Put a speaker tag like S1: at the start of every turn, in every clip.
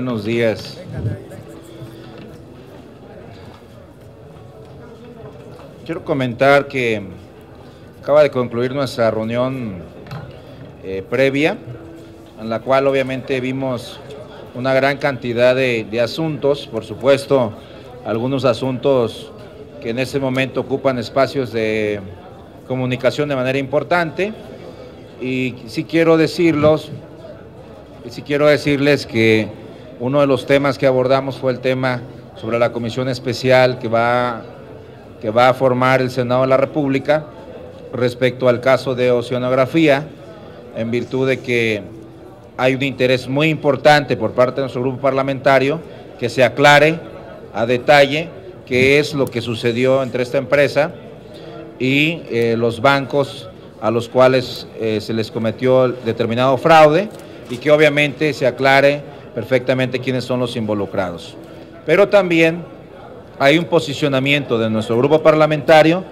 S1: buenos días. Quiero comentar que acaba de concluir nuestra reunión previa, en la cual obviamente vimos una gran cantidad de asuntos, por supuesto, algunos asuntos que en ese momento ocupan espacios de comunicación de manera importante, y sí quiero decirles que uno de los temas que abordamos fue el tema sobre la comisión especial que va a formar el Senado de la República respecto al caso de oceanografía, en virtud de que hay un interés muy importante por parte de nuestro grupo parlamentario que se aclare a detalle qué es lo que sucedió entre esta empresa y los bancos a los cuales se les cometió determinado fraude, y que obviamente se aclare perfectamente quiénes son los involucrados. Pero también hay un posicionamiento de nuestro grupo parlamentario,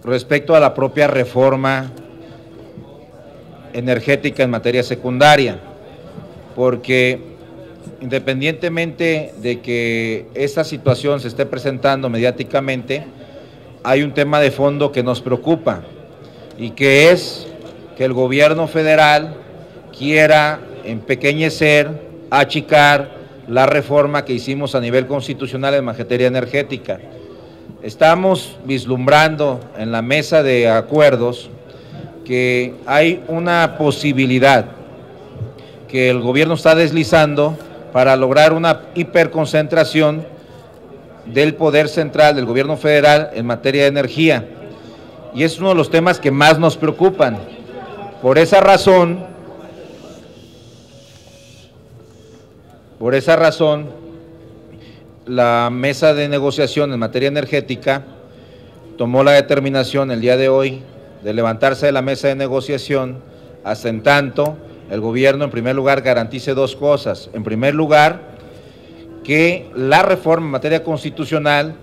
S1: respecto a la propia reforma energética en materia secundaria, porque independientemente de que esta situación se esté presentando mediáticamente, hay un tema de fondo que nos preocupa, y que es que el gobierno federal quiera empequeñecer, achicar la reforma que hicimos a nivel constitucional en materia energética. Estamos vislumbrando en la mesa de acuerdos que hay una posibilidad que el gobierno está deslizando para lograr una hiperconcentración del poder central del gobierno federal en materia de energía, y es uno de los temas que más nos preocupan. Por esa razón, la mesa de negociación en materia energética tomó la determinación el día de hoy de levantarse de la mesa de negociación hasta en tanto el gobierno, en primer lugar, garantice dos cosas. En primer lugar, que la reforma en materia constitucional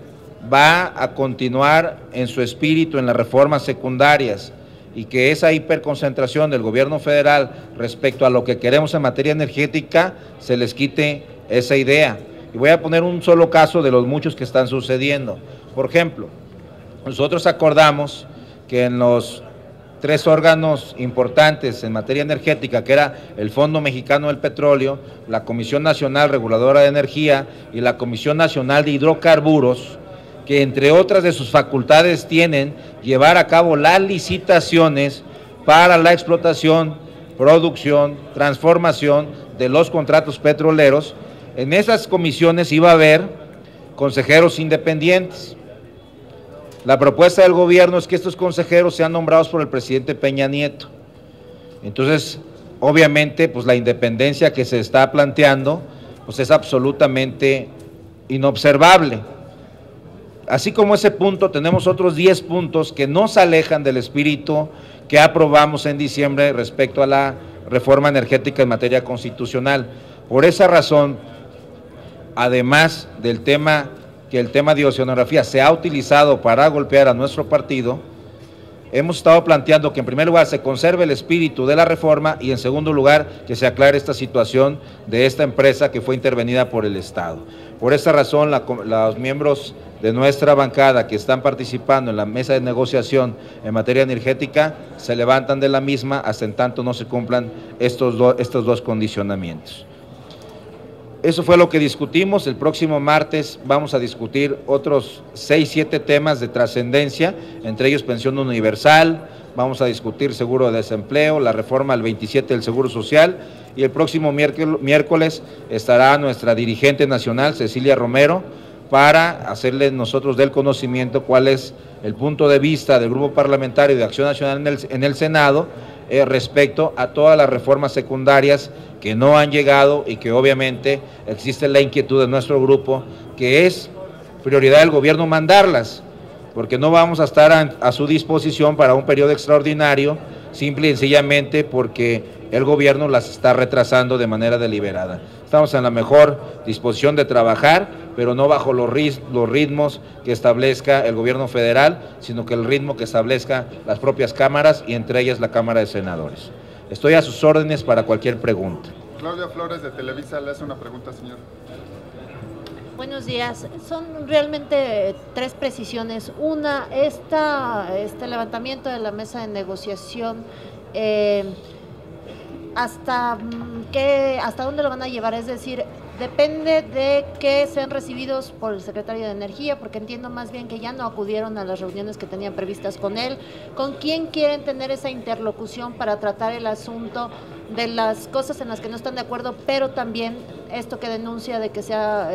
S1: va a continuar en su espíritu en las reformas secundarias, y que esa hiperconcentración del gobierno federal respecto a lo que queremos en materia energética se les quite esa idea. Y voy a poner un solo caso de los muchos que están sucediendo. Por ejemplo, nosotros acordamos que en los tres órganos importantes en materia energética, que era el Fondo Mexicano del Petróleo, la Comisión Nacional Reguladora de Energía y la Comisión Nacional de Hidrocarburos, que entre otras de sus facultades tienen llevar a cabo las licitaciones para la explotación, producción, transformación de los contratos petroleros. En esas comisiones iba a haber consejeros independientes. La propuesta del gobierno es que estos consejeros sean nombrados por el presidente Peña Nieto. Entonces, obviamente, pues la independencia que se está planteando, pues es absolutamente inobservable. Así como ese punto, tenemos otros 10 puntos que nos alejan del espíritu que aprobamos en diciembre respecto a la reforma energética en materia constitucional. Por esa razón, además del tema que el tema de oceanografía se ha utilizado para golpear a nuestro partido, hemos estado planteando que en primer lugar se conserve el espíritu de la reforma, y en segundo lugar que se aclare esta situación de esta empresa que fue intervenida por el Estado. Por esa razón, los miembros de nuestra bancada que están participando en la mesa de negociación en materia energética se levantan de la misma hasta en tanto no se cumplan estos dos condicionamientos. Eso fue lo que discutimos. El próximo martes vamos a discutir otros 6-7 temas de trascendencia, entre ellos pensión universal, vamos a discutir seguro de desempleo, la reforma al 27 del Seguro Social, y el próximo miércoles estará nuestra dirigente nacional, Cecilia Romero, para hacerle nosotros del conocimiento cuál es el punto de vista del Grupo Parlamentario de Acción Nacional en el Senado respecto a todas las reformas secundarias que no han llegado, y que obviamente existe la inquietud de nuestro grupo que es prioridad del gobierno mandarlas, porque no vamos a estar a su disposición para un periodo extraordinario, simple y sencillamente porque el gobierno las está retrasando de manera deliberada. Estamos en la mejor disposición de trabajar pero no bajo los ritmos que establezca el gobierno federal, sino que el ritmo que establezca las propias cámaras y entre ellas la Cámara de Senadores. Estoy a sus órdenes para cualquier pregunta.
S2: Claudia Flores de Televisa le hace una pregunta, señor.
S3: Buenos días. Son realmente tres precisiones. Una, este levantamiento de la mesa de negociación, ¿hasta dónde lo van a llevar? Es decir, depende de que sean recibidos por el secretario de Energía, porque entiendo más bien que ya no acudieron a las reuniones que tenían previstas con él. ¿Con quién quieren tener esa interlocución para tratar el asunto de las cosas en las que no están de acuerdo, pero también esto que denuncia de que se ha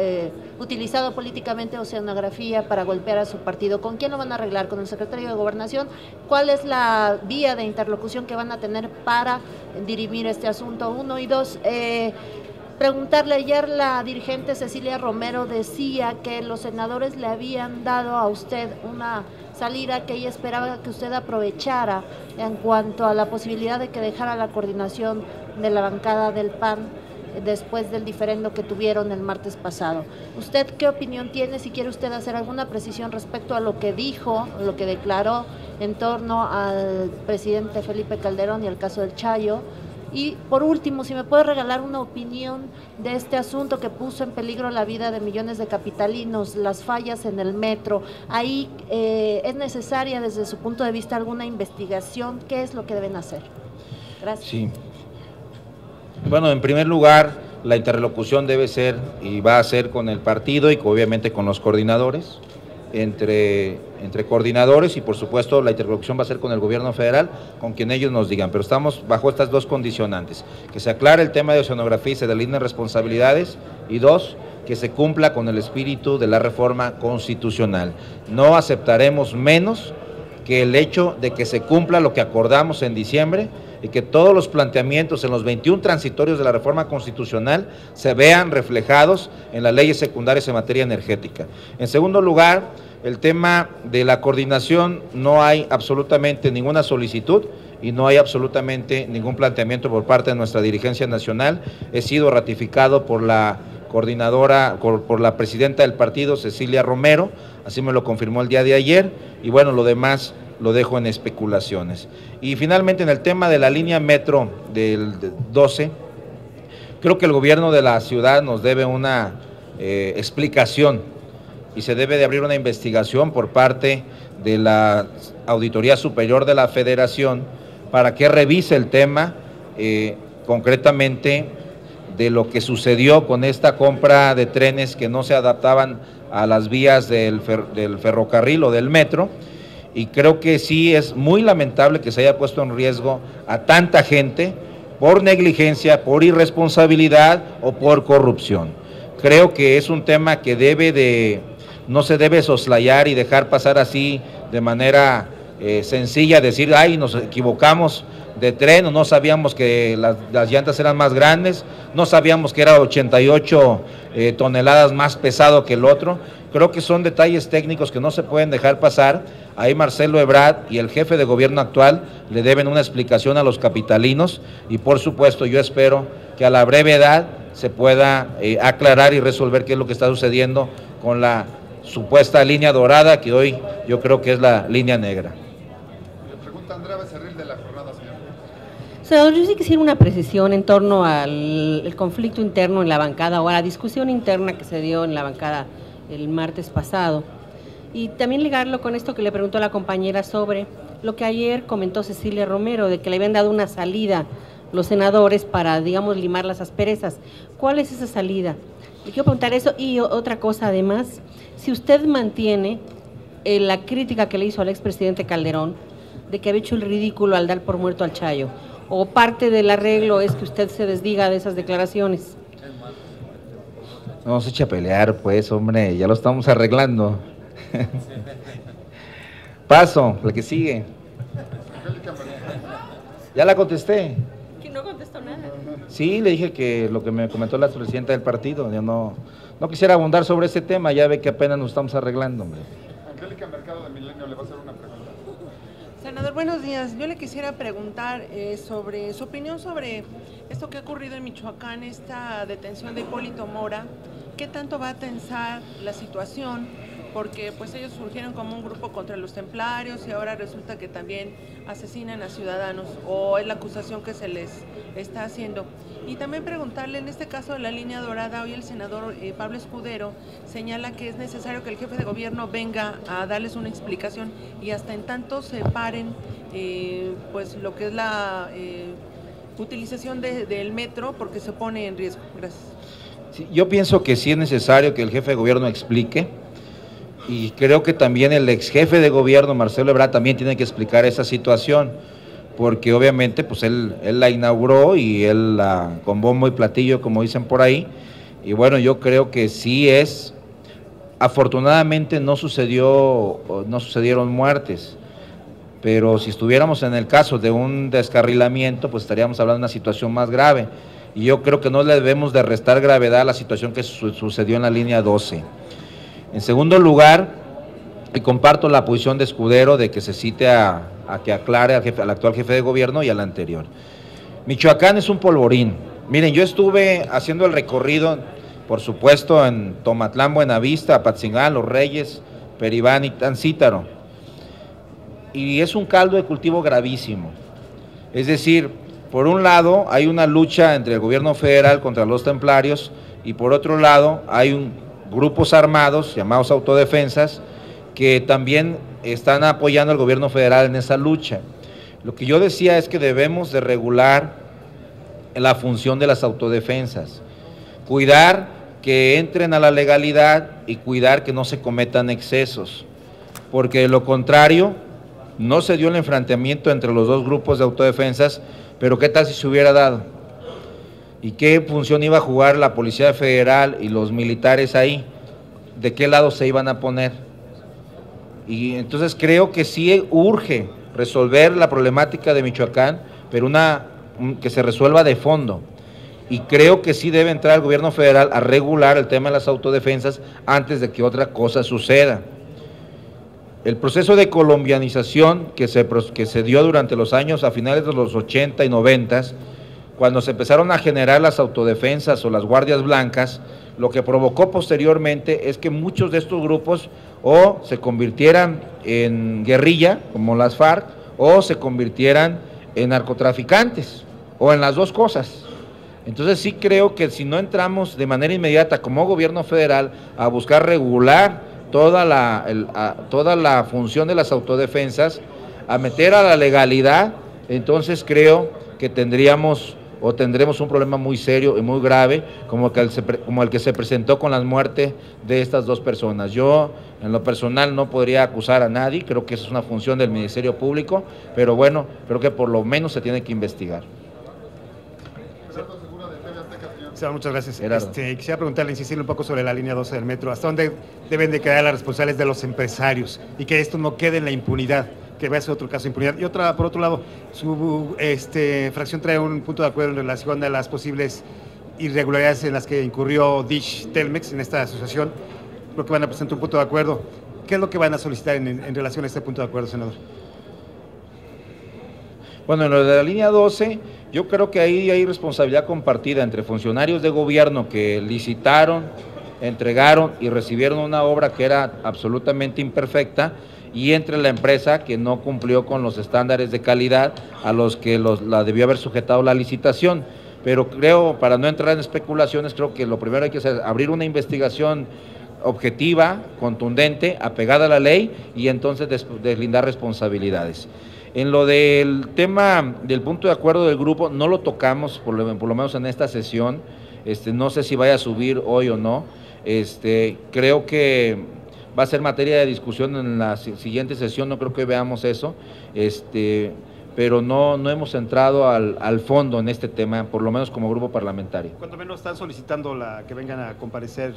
S3: utilizado políticamente oceanografía para golpear a su partido? ¿Con quién lo van a arreglar? ¿Con el secretario de Gobernación? ¿Cuál es la vía de interlocución que van a tener para dirimir este asunto? Uno, y dos, preguntarle, ayer la dirigente Cecilia Romero decía que los senadores le habían dado a usted una salida que ella esperaba que usted aprovechara en cuanto a la posibilidad de que dejara la coordinación de la bancada del PAN después del diferendo que tuvieron el martes pasado. ¿Usted qué opinión tiene? Si quiere usted hacer alguna precisión respecto a lo que dijo, lo que declaró en torno al presidente Felipe Calderón y el caso del Chayo. Y por último, si me puede regalar una opinión de este asunto que puso en peligro la vida de millones de capitalinos, las fallas en el metro. Ahí es necesaria desde su punto de vista alguna investigación. ¿Qué es lo que deben hacer? Gracias.
S1: Sí. Bueno, en primer lugar, la interlocución debe ser y va a ser con el partido y obviamente con los coordinadores. Entre coordinadores y por supuesto la interlocución va a ser con el gobierno federal, con quien ellos nos digan, pero estamos bajo estas dos condicionantes: que se aclare el tema de oceanografía y se delineen responsabilidades, y dos, que se cumpla con el espíritu de la reforma constitucional. No aceptaremos menos que el hecho de que se cumpla lo que acordamos en diciembre y que todos los planteamientos en los 21 transitorios de la reforma constitucional se vean reflejados en las leyes secundarias en materia energética. En segundo lugar, el tema de la coordinación, no hay absolutamente ninguna solicitud y no hay absolutamente ningún planteamiento por parte de nuestra dirigencia nacional. He sido ratificado por la coordinadora, por la presidenta del partido, Cecilia Romero, así me lo confirmó el día de ayer, y bueno, lo demás lo dejo en especulaciones. Y finalmente, en el tema de la línea metro del 12, creo que el gobierno de la ciudad nos debe una explicación y se debe de abrir una investigación por parte de la Auditoría Superior de la Federación para que revise el tema concretamente de lo que sucedió con esta compra de trenes que no se adaptaban a las vías del ferrocarril o del metro. Y creo que sí es muy lamentable que se haya puesto en riesgo a tanta gente por negligencia, por irresponsabilidad o por corrupción. Creo que es un tema que no se debe soslayar y dejar pasar así de manera sencilla, decir, ay, nos equivocamos de tren, o no sabíamos que las llantas eran más grandes, no sabíamos que era 88 toneladas más pesado que el otro. Creo que son detalles técnicos que no se pueden dejar pasar. Ahí Marcelo Ebrard y el jefe de gobierno actual le deben una explicación a los capitalinos y por supuesto yo espero que a la brevedad se pueda aclarar y resolver qué es lo que está sucediendo con la supuesta línea dorada, que hoy yo creo que es la línea negra.
S2: Le pregunta Andrea Becerril de La Jornada, señor.
S4: Senador, yo sí quisiera una precisión en torno al conflicto interno en la bancada o a la discusión interna que se dio en la bancada el martes pasado. Y también ligarlo con esto que le preguntó la compañera sobre lo que ayer comentó Cecilia Romero, de que le habían dado una salida los senadores para, digamos, limar las asperezas. ¿Cuál es esa salida? Le quiero preguntar eso y otra cosa además, si usted mantiene la crítica que le hizo al expresidente Calderón de que había hecho el ridículo al dar por muerto al Chayo, o parte del arreglo es que usted se desdiga de esas declaraciones.
S1: No se eche a pelear, pues, hombre, ya lo estamos arreglando. Paso, la que sigue. Ya la contesté.
S4: Que no contestó nada.
S1: Sí, le dije que lo que me comentó la presidenta del partido, yo no quisiera abundar sobre ese tema, ya ve que apenas nos estamos arreglando, hombre.
S2: Angélica Mercado de Milenio le va a hacer una pregunta.
S5: Senador, buenos días. Yo le quisiera preguntar sobre su opinión sobre esto que ha ocurrido en Michoacán, esta detención de Hipólito Mora, qué tanto va a tensar la situación, porque pues ellos surgieron como un grupo contra los templarios y ahora resulta que también asesinan a ciudadanos, o es la acusación que se les está haciendo. Y también preguntarle, en este caso de la línea dorada, hoy el senador Pablo Escudero señala que es necesario que el jefe de gobierno venga a darles una explicación y hasta en tanto se paren pues lo que es la utilización del metro, porque se pone en riesgo. Gracias.
S1: Sí, yo pienso que sí es necesario que el jefe de gobierno explique, y creo que también el ex jefe de gobierno, Marcelo Ebrard, también tiene que explicar esa situación, porque obviamente pues él la inauguró y él la con bombo y platillo, como dicen por ahí, y bueno, yo creo que sí es, afortunadamente no sucedieron muertes, pero si estuviéramos en el caso de un descarrilamiento, pues estaríamos hablando de una situación más grave, y yo creo que no le debemos de restar gravedad a la situación que sucedió en la línea 12. En segundo lugar, y comparto la posición de Escudero de que se cite a que aclare al actual jefe de gobierno y al anterior. Michoacán es un polvorín. Miren, yo estuve haciendo el recorrido, por supuesto, en Tomatlán, Buenavista, Apatzingán, Los Reyes, Peribán y Tancítaro. Y es un caldo de cultivo gravísimo. Es decir, por un lado hay una lucha entre el gobierno federal contra los templarios y por otro lado hay grupos armados llamados autodefensas que también están apoyando al gobierno federal en esa lucha. Lo que yo decía es que debemos de regular la función de las autodefensas, cuidar que entren a la legalidad y cuidar que no se cometan excesos, porque de lo contrario no se dio el enfrentamiento entre los dos grupos de autodefensas, pero ¿qué tal si se hubiera dado? ¿Y qué función iba a jugar la Policía Federal y los militares ahí? ¿De qué lado se iban a poner? Y entonces creo que sí urge resolver la problemática de Michoacán, pero que se resuelva de fondo. Y creo que sí debe entrar el gobierno federal a regular el tema de las autodefensas antes de que otra cosa suceda. El proceso de colombianización que se dio durante los años a finales de los 80 y 90, cuando se empezaron a generar las autodefensas o las guardias blancas, lo que provocó posteriormente es que muchos de estos grupos o se convirtieran en guerrilla, como las FARC, o se convirtieran en narcotraficantes, o en las dos cosas. Entonces sí creo que si no entramos de manera inmediata como gobierno federal a buscar regular toda la función de las autodefensas, a meter a la legalidad, entonces creo que tendremos un problema muy serio y muy grave, como el que se presentó con la muerte de estas dos personas. Yo, en lo personal, no podría acusar a nadie, creo que eso es una función del Ministerio Público, pero bueno, creo que por lo menos se tiene que investigar.
S6: Muchas gracias. Quisiera preguntarle, insistirle un poco sobre la línea 12 del metro. ¿Hasta dónde deben de quedar las responsabilidades de los empresarios y que esto no quede en la impunidad, que va a ser otro caso de impunidad? Y por otro lado, su fracción trae un punto de acuerdo en relación a las posibles irregularidades en las que incurrió Dish Telmex en esta asociación. Creo que van a presentar un punto de acuerdo. ¿Qué es lo que van a solicitar en relación a este punto de acuerdo, senador?
S1: Bueno, en lo de la línea 12, yo creo que ahí hay responsabilidad compartida entre funcionarios de gobierno que licitaron, entregaron y recibieron una obra que era absolutamente imperfecta, y entre la empresa que no cumplió con los estándares de calidad a los que la debió haber sujetado la licitación. Pero creo, para no entrar en especulaciones, creo que lo primero hay que hacer es abrir una investigación objetiva, contundente, apegada a la ley, y entonces deslindar responsabilidades. En lo del tema del punto de acuerdo del grupo, no lo tocamos, por lo menos en esta sesión, no sé si vaya a subir hoy o no, creo que va a ser materia de discusión en la siguiente sesión, no creo que veamos eso, pero no hemos entrado al fondo en este tema, por lo menos como grupo parlamentario.
S6: Cuando menos están solicitando que vengan a comparecer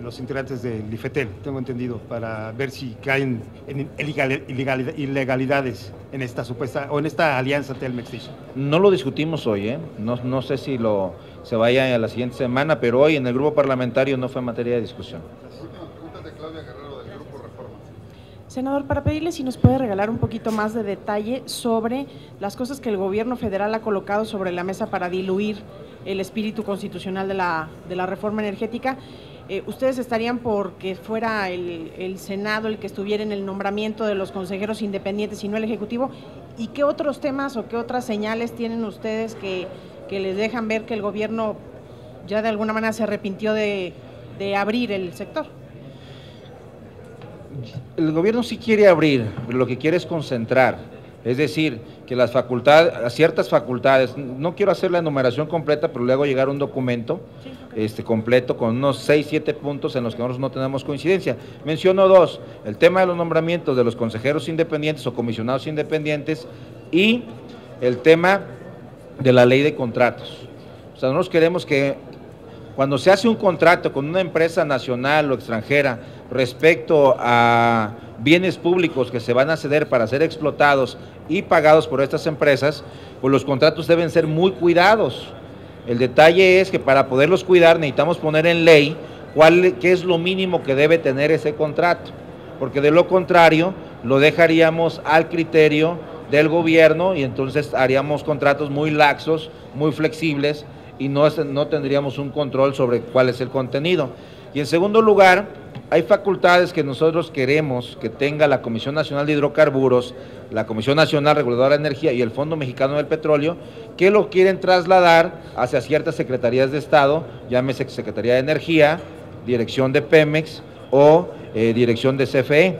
S6: los integrantes del IFETEL, tengo entendido, para ver si caen en ilegalidades en esta supuesta, o en esta alianza Telmex-Dish.
S1: No lo discutimos hoy, no sé si se vaya a la siguiente semana, pero hoy en el grupo parlamentario no fue materia de discusión.
S7: Senador, para pedirle si nos puede regalar un poquito más de detalle sobre las cosas que el gobierno federal ha colocado sobre la mesa para diluir el espíritu constitucional de la reforma energética. ¿Ustedes estarían por que fuera el Senado el que estuviera en el nombramiento de los consejeros independientes y no el Ejecutivo? ¿Y qué otros temas o qué otras señales tienen ustedes que les dejan ver que el gobierno ya de alguna manera se arrepintió de abrir el sector?
S1: El gobierno sí quiere abrir, pero lo que quiere es concentrar, es decir, que las facultades, ciertas facultades, no quiero hacer la enumeración completa, pero luego llegar un documento completo con unos 6, 7 puntos en los que nosotros no tenemos coincidencia. Menciono 2, el tema de los nombramientos de los consejeros independientes o comisionados independientes y el tema de la ley de contratos. O sea, nosotros queremos que cuando se hace un contrato con una empresa nacional o extranjera respecto a bienes públicos que se van a ceder para ser explotados y pagados por estas empresas, pues los contratos deben ser muy cuidados. El detalle es que para poderlos cuidar necesitamos poner en ley qué es lo mínimo que debe tener ese contrato, porque de lo contrario lo dejaríamos al criterio del gobierno y entonces haríamos contratos muy laxos, muy flexibles y no tendríamos un control sobre cuál es el contenido. Y en segundo lugar, hay facultades que nosotros queremos que tenga la Comisión Nacional de Hidrocarburos, la Comisión Nacional Reguladora de Energía y el Fondo Mexicano del Petróleo, que lo quieren trasladar hacia ciertas secretarías de Estado, llámese Secretaría de Energía, Dirección de Pemex o Dirección de CFE.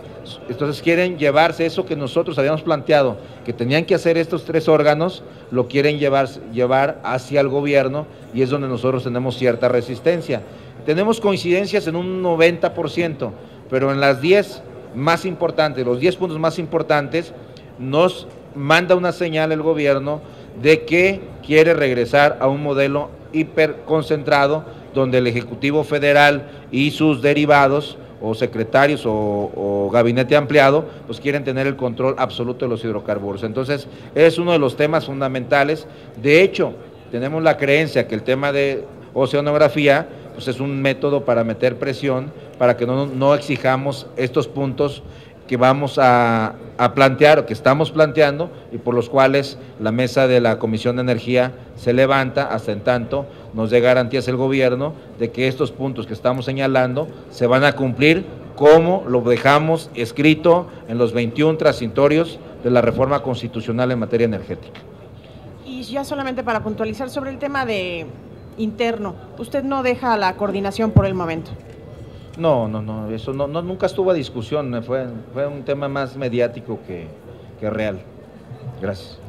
S1: Entonces quieren llevarse eso que nosotros habíamos planteado, que tenían que hacer estos 3 órganos, lo quieren llevar hacia el gobierno y es donde nosotros tenemos cierta resistencia. Tenemos coincidencias en un 90%, pero en las 10 más importantes, los 10 puntos más importantes, nos manda una señal el gobierno de que quiere regresar a un modelo hiperconcentrado, donde el Ejecutivo Federal y sus derivados, o secretarios o gabinete ampliado, pues quieren tener el control absoluto de los hidrocarburos. Entonces, es uno de los temas fundamentales. De hecho, tenemos la creencia que el tema de oceanografía pues es un método para meter presión, para que no exijamos estos puntos que vamos a plantear o que estamos planteando y por los cuales la mesa de la Comisión de Energía se levanta hasta en tanto nos dé garantías el gobierno de que estos puntos que estamos señalando se van a cumplir como lo dejamos escrito en los 21 transitorios de la reforma constitucional en materia energética.
S7: Y ya solamente para puntualizar sobre el tema de interno, ¿usted no deja la coordinación por el momento?
S1: No, eso nunca estuvo a discusión, fue un tema más mediático que real. Gracias.